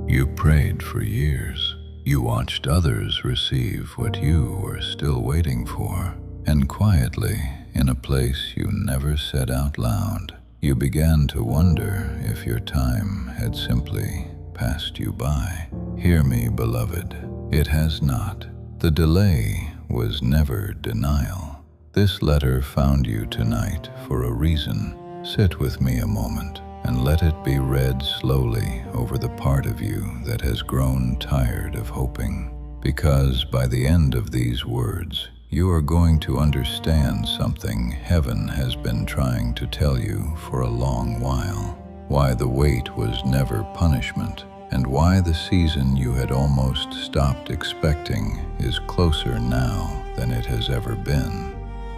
You prayed for years. You watched others receive what you were still waiting for. And quietly, in a place you never said out loud, you began to wonder if your time had simply passed you by. Hear me, beloved. It has not. The delay was never denial. This letter found you tonight for a reason. Sit with me a moment and let it be read slowly over the part of you that has grown tired of hoping. Because by the end of these words, you are going to understand something heaven has been trying to tell you for a long while. Why the wait was never punishment, and why the season you had almost stopped expecting is closer now than it has ever been.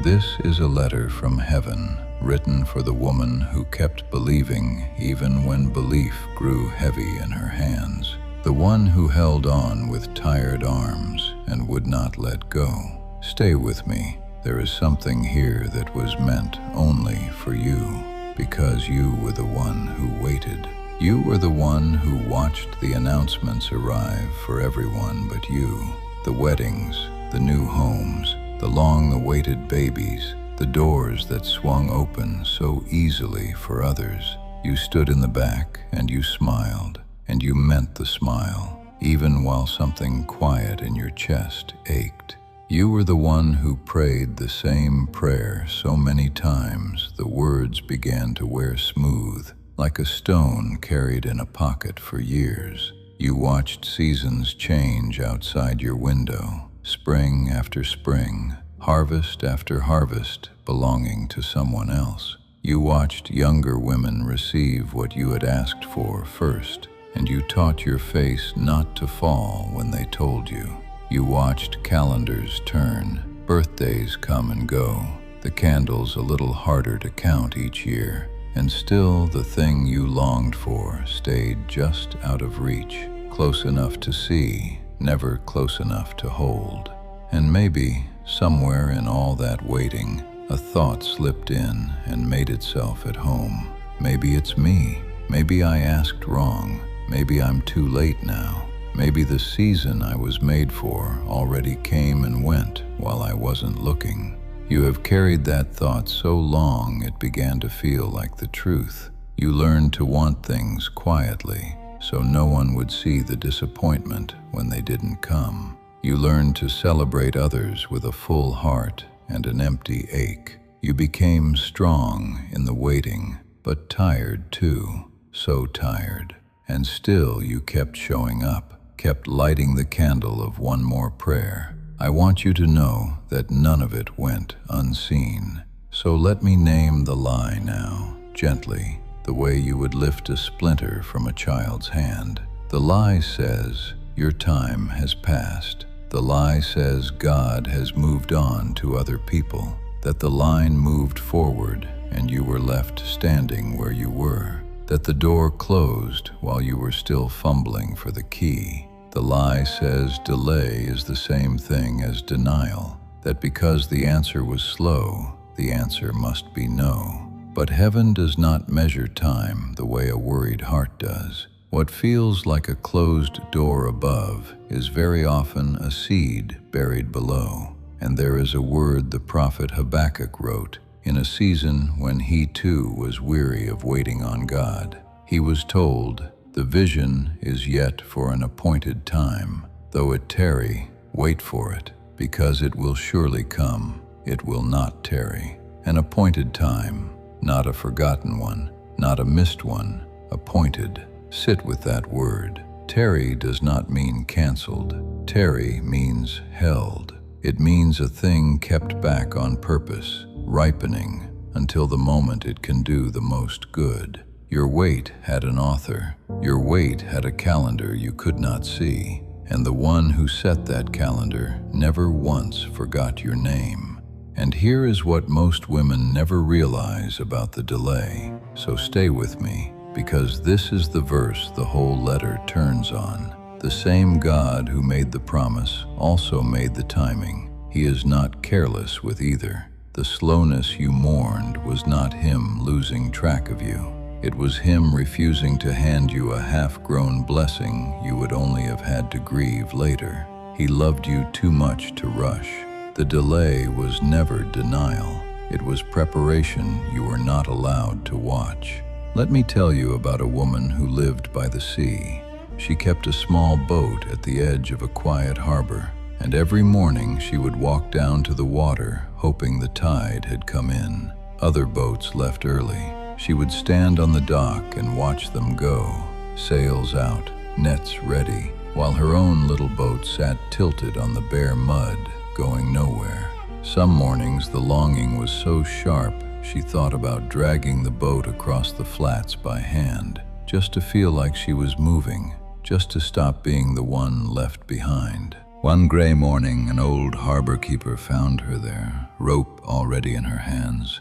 This is a letter from heaven, written for the woman who kept believing even when belief grew heavy in her hands, the one who held on with tired arms and would not let go. Stay with me. There is something here that was meant only for you, because you were the one who waited. You were the one who watched the announcements arrive for everyone but you. The weddings, the new homes, the long-awaited babies, the doors that swung open so easily for others. You stood in the back and you smiled, and you meant the smile, even while something quiet in your chest ached. You were the one who prayed the same prayer so many times the words began to wear smooth, like a stone carried in a pocket for years. You watched seasons change outside your window, spring after spring, harvest after harvest belonging to someone else. You watched younger women receive what you had asked for first, and you taught your face not to fall when they told you. You watched calendars turn, birthdays come and go, the candles a little harder to count each year, and still the thing you longed for stayed just out of reach, close enough to see, never close enough to hold. And maybe, somewhere in all that waiting, a thought slipped in and made itself at home. Maybe it's me. Maybe I asked wrong. Maybe I'm too late now. Maybe the season I was made for already came and went while I wasn't looking. You have carried that thought so long it began to feel like the truth. You learned to want things quietly, so no one would see the disappointment when they didn't come. You learned to celebrate others with a full heart and an empty ache. You became strong in the waiting, but tired too, so tired. And still you kept showing up, kept lighting the candle of one more prayer. I want you to know that none of it went unseen. So let me name the lie now, gently, the way you would lift a splinter from a child's hand. The lie says, your time has passed. The lie says God has moved on to other people, that the line moved forward and you were left standing where you were, that the door closed while you were still fumbling for the key. The lie says delay is the same thing as denial, that because the answer was slow, the answer must be no. But heaven does not measure time the way a worried heart does. What feels like a closed door above is very often a seed buried below. And there is a word the prophet Habakkuk wrote in a season when he too was weary of waiting on God. He was told, the vision is yet for an appointed time. Though it tarry, wait for it, because it will surely come. It will not tarry. An appointed time, not a forgotten one, not a missed one, appointed. Sit with that word. Tarry does not mean canceled. Tarry means held. It means a thing kept back on purpose, ripening until the moment it can do the most good. Your wait had an author. Your wait had a calendar you could not see, and the one who set that calendar never once forgot your name. And here is what most women never realize about the delay. So stay with me, because this is the verse the whole letter turns on. The same God who made the promise also made the timing. He is not careless with either. The slowness you mourned was not him losing track of you. It was him refusing to hand you a half-grown blessing you would only have had to grieve later. He loved you too much to rush. The delay was never denial. It was preparation you were not allowed to watch. Let me tell you about a woman who lived by the sea. She kept a small boat at the edge of a quiet harbor, and every morning she would walk down to the water, hoping the tide had come in. Other boats left early. She would stand on the dock and watch them go, sails out, nets ready, while her own little boat sat tilted on the bare mud, going nowhere. Some mornings the longing was so sharp she thought about dragging the boat across the flats by hand, just to feel like she was moving, just to stop being the one left behind. One gray morning, an old harbor keeper found her there, rope already in her hands,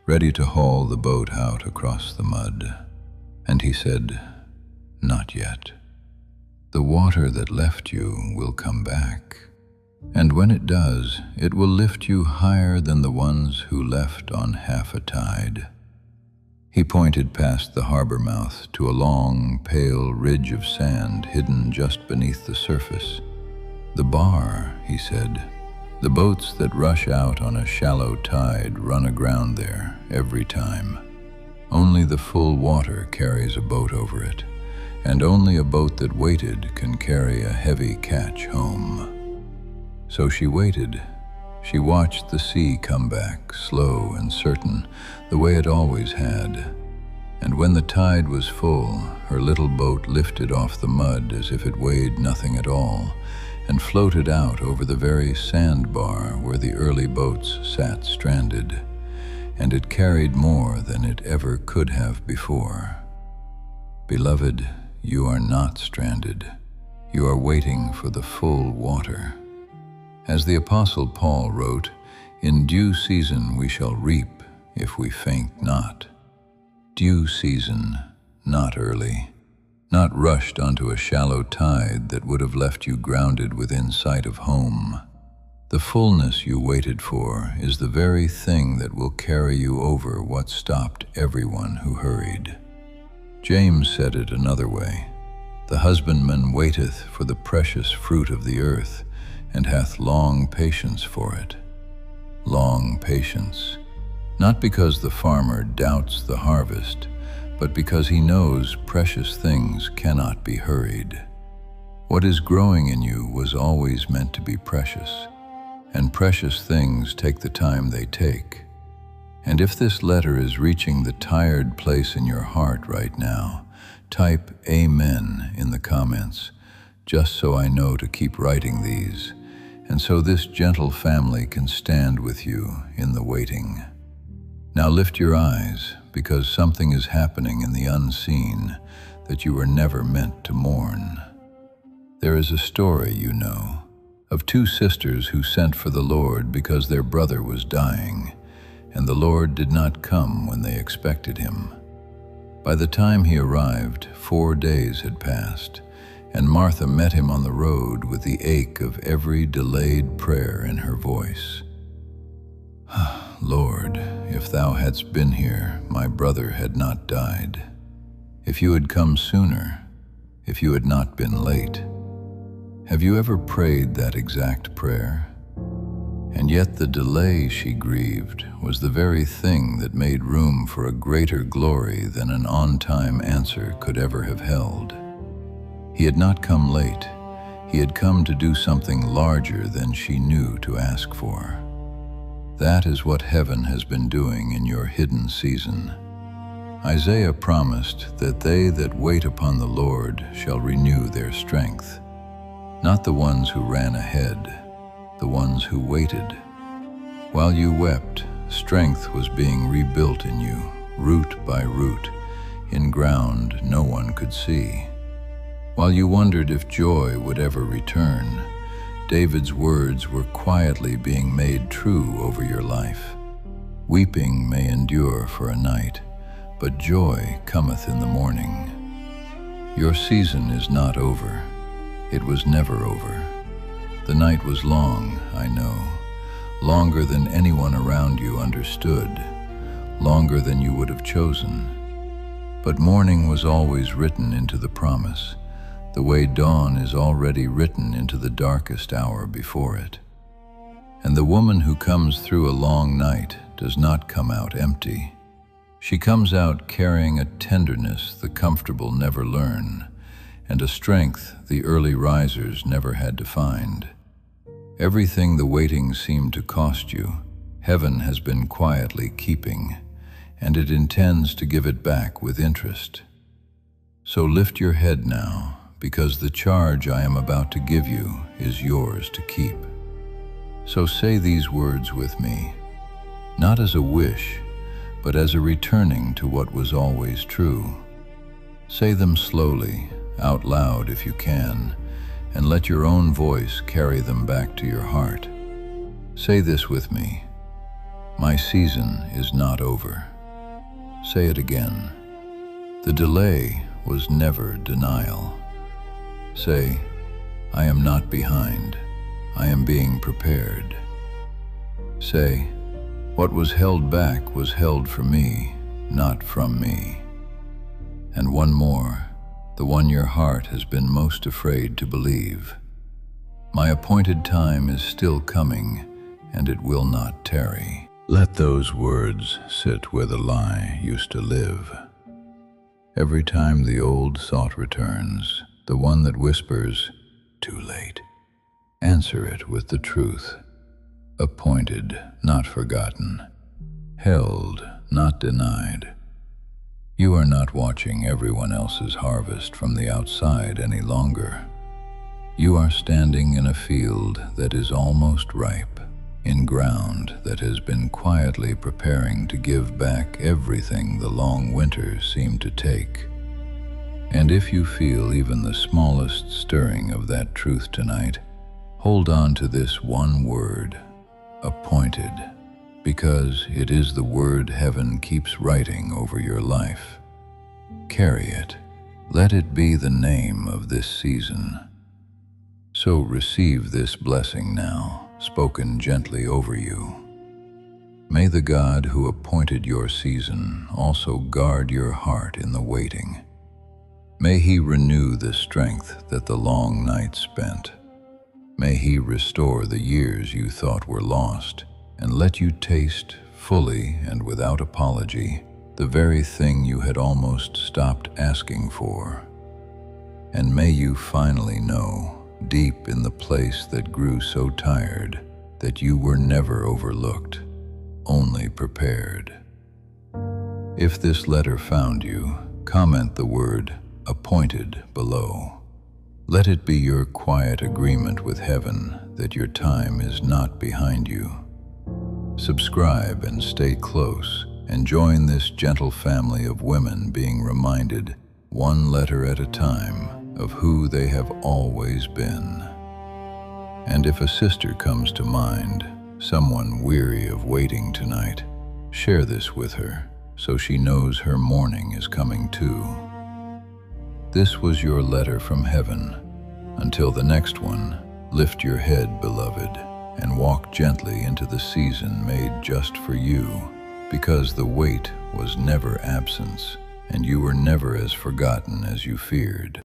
ready to haul the boat out across the mud. And he said, "Not yet. The water that left you will come back. And when it does, it will lift you higher than the ones who left on half a tide." He pointed past the harbor mouth to a long, pale ridge of sand hidden just beneath the surface. "The bar," he said. "The boats that rush out on a shallow tide run aground there every time. Only the full water carries a boat over it, and only a boat that waited can carry a heavy catch home." So she waited. She watched the sea come back, slow and certain, the way it always had. And when the tide was full, her little boat lifted off the mud as if it weighed nothing at all, and floated out over the very sandbar where the early boats sat stranded. And it carried more than it ever could have before. Beloved, you are not stranded. You are waiting for the full water. As the Apostle Paul wrote, "In due season we shall reap if we faint not." Due season, not early. Not rushed onto a shallow tide that would have left you grounded within sight of home. The fullness you waited for is the very thing that will carry you over what stopped everyone who hurried. James said it another way, "The husbandman waiteth for the precious fruit of the earth, and hath long patience for it." Long patience, not because the farmer doubts the harvest, but because he knows precious things cannot be hurried. What is growing in you was always meant to be precious, and precious things take the time they take. And if this letter is reaching the tired place in your heart right now, type "Amen" in the comments, just so I know to keep writing these, and so this gentle family can stand with you in the waiting. Now lift your eyes, because something is happening in the unseen that you were never meant to mourn. There is a story, you know, of two sisters who sent for the Lord because their brother was dying, and the Lord did not come when they expected him. By the time he arrived, 4 days had passed, and Martha met him on the road with the ache of every delayed prayer in her voice. "Lord, if thou hadst been here, my brother had not died. If you had come sooner, if you had not been late." Have you ever prayed that exact prayer? And yet the delay she grieved was the very thing that made room for a greater glory than an on-time answer could ever have held. He had not come late. He had come to do something larger than she knew to ask for. That is what heaven has been doing in your hidden season. Isaiah promised that they that wait upon the Lord shall renew their strength. Not the ones who ran ahead, the ones who waited. While you wept, strength was being rebuilt in you, root by root, in ground no one could see. While you wondered if joy would ever return, David's words were quietly being made true over your life. Weeping may endure for a night, but joy cometh in the morning. Your season is not over. It was never over. The night was long, I know, longer than anyone around you understood, longer than you would have chosen. But morning was always written into the promise, the way dawn is already written into the darkest hour before it. And the woman who comes through a long night does not come out empty. She comes out carrying a tenderness the comfortable never learn, and a strength the early risers never had to find. Everything the waiting seemed to cost you, heaven has been quietly keeping, and it intends to give it back with interest. So lift your head now, because the charge I am about to give you is yours to keep. So say these words with me, not as a wish, but as a returning to what was always true. Say them slowly, out loud if you can, and let your own voice carry them back to your heart. Say this with me, my season is not over. Say it again, the delay was never denial. Say, I am not behind, I am being prepared. Say, what was held back was held for me, not from me. And one more, the one your heart has been most afraid to believe. My appointed time is still coming, and it will not tarry. Let those words sit where the lie used to live. Every time the old thought returns, the one that whispers, too late, answer it with the truth. Appointed, not forgotten. Held, not denied. You are not watching everyone else's harvest from the outside any longer. You are standing in a field that is almost ripe, in ground that has been quietly preparing to give back everything the long winter seemed to take. And if you feel even the smallest stirring of that truth tonight, hold on to this one word, appointed, because it is the word heaven keeps writing over your life. Carry it. Let it be the name of this season. So receive this blessing now, spoken gently over you. May the God who appointed your season also guard your heart in the waiting. May He renew the strength that the long night spent. May He restore the years you thought were lost, and let you taste, fully and without apology, the very thing you had almost stopped asking for. And may you finally know, deep in the place that grew so tired, that you were never overlooked, only prepared. If this letter found you, comment the word appointed below. Let it be your quiet agreement with heaven that your time is not behind you. Subscribe and stay close, and join this gentle family of women being reminded, one letter at a time, of who they have always been. And if a sister comes to mind, someone weary of waiting tonight, share this with her so she knows her morning is coming too. This was your letter from heaven. Until the next one, lift your head, beloved, and walk gently into the season made just for you, because the wait was never absence, and you were never as forgotten as you feared.